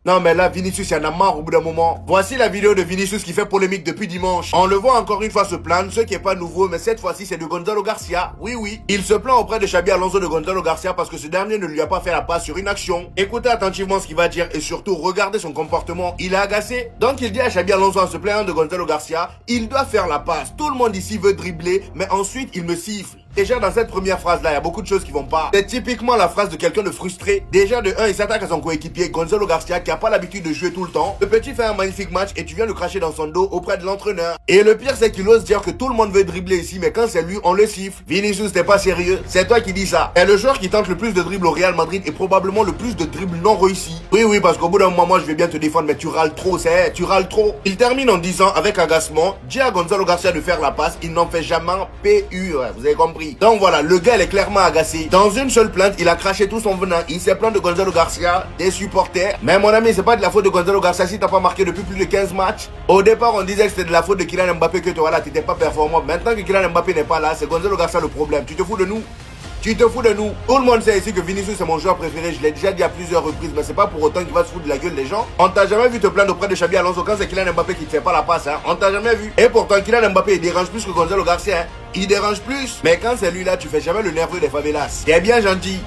Non mais là, Vinicius, il y en a marre au bout d'un moment. Voici la vidéo de Vinicius qui fait polémique depuis dimanche. On le voit encore une fois se plaindre, ce qui est pas nouveau, mais cette fois-ci c'est de Gonzalo Garcia. Oui, oui. Il se plaint auprès de Xabi Alonso de Gonzalo Garcia parce que ce dernier ne lui a pas fait la passe sur une action. Écoutez attentivement ce qu'il va dire et surtout regardez son comportement. Il est agacé. Donc il dit à Xabi Alonso en se plaignant de Gonzalo Garcia, il doit faire la passe. Tout le monde ici veut dribbler, mais ensuite il me siffle. Déjà dans cette première phrase là, il y a beaucoup de choses qui vont pas. C'est typiquement la phrase de quelqu'un de frustré. Déjà de 1, il s'attaque à son coéquipier Gonzalo Garcia qui a pas l'habitude de jouer tout le temps. Le petit fait un magnifique match et tu viens de cracher dans son dos auprès de l'entraîneur. Et le pire c'est qu'il ose dire que tout le monde veut dribbler ici, mais quand c'est lui, on le siffle. Vinicius, t'es pas sérieux? C'est toi qui dis ça. Et le joueur qui tente le plus de dribbles au Real Madrid est probablement le plus de dribbles non réussis. Oui, parce qu'au bout d'un moment, moi je vais bien te défendre, mais tu râles trop, tu râles trop. Il termine en disant avec agacement, dis à Gonzalo Garcia de faire la passe, il n'en fait jamais PU, ouais, vous avez compris. Donc voilà, le gars il est clairement agacé. Dans une seule plainte, il a craché tout son venin. Il s'est plaint de Gonzalo Garcia, des supporters. Mais mon ami, c'est pas de la faute de Gonzalo Garcia si t'as pas marqué depuis plus de 15 matchs. Au départ, on disait que c'était de la faute de Kylian Mbappé que toi là, t'étais pas performant. Maintenant que Kylian Mbappé n'est pas là, c'est Gonzalo Garcia le problème. Tu te fous de nous? Tu te fous de nous? Tout le monde sait ici que Vinicius est mon joueur préféré, je l'ai déjà dit à plusieurs reprises, mais c'est pas pour autant qu'il va se foutre de la gueule des gens. On t'a jamais vu te plaindre auprès de Xabi Alonso quand c'est Kylian Mbappé qui te fait pas la passe, hein. On t'a jamais vu. Et pourtant Kylian Mbappé il dérange plus que Gonzalo Garcia, hein. Il dérange plus. Mais quand c'est lui là, tu fais jamais le nerveux des favelas. T'es bien gentil.